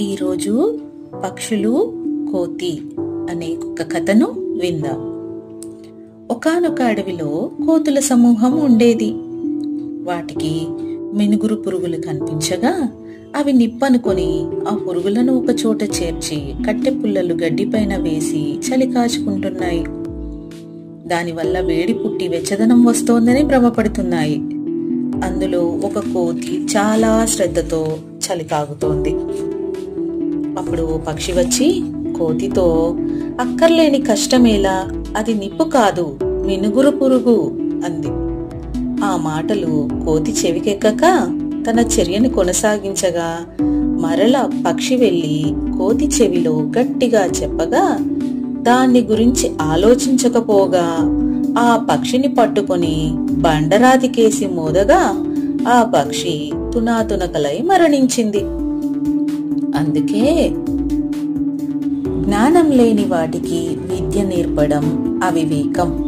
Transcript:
ఈరోజు పక్షులు కోతి అనే ఒక కథను విందాం. ఒకానొక అడవిలో కోతుల సమూహం ఉండేది. వాటికి మినుగురు పురుగులు కనిపించగా అవి నిప్పనుకొని ఆ పురుగులను ఒక చోట చేర్చి కట్టె పుల్లలు గడ్డిపైన వేసి చలి కాచుకుంటున్నాయి. దానివల్ల వేడి పుట్టి వెచ్చదనం వస్తోందని భ్రమపడుతున్నాయి. అందులో ఒక కోతి చాలా శ్రద్ధతో చలి కాగుతోంది. అప్పుడు పక్షి వచ్చి కోతితో, అక్కర్లేని కష్టమేలా, అది నిప్పు కాదు, మినుగురు పురుగు అంది. ఆ మాటలు కోతి చెవికెక్కక తన చర్యని కొనసాగించగా మరల పక్షి వెళ్లి కోతి చెవిలో గట్టిగా చెప్పగా దాన్ని గురించి ఆలోచించకపోగా ఆ పక్షిని పట్టుకొని బండరాతికేసి మోదగా ఆ పక్షి తునాతునకలై మరణించింది. అందుకే జ్ఞానం లేని వాటికి విద్య నేర్పడం అవివేకం.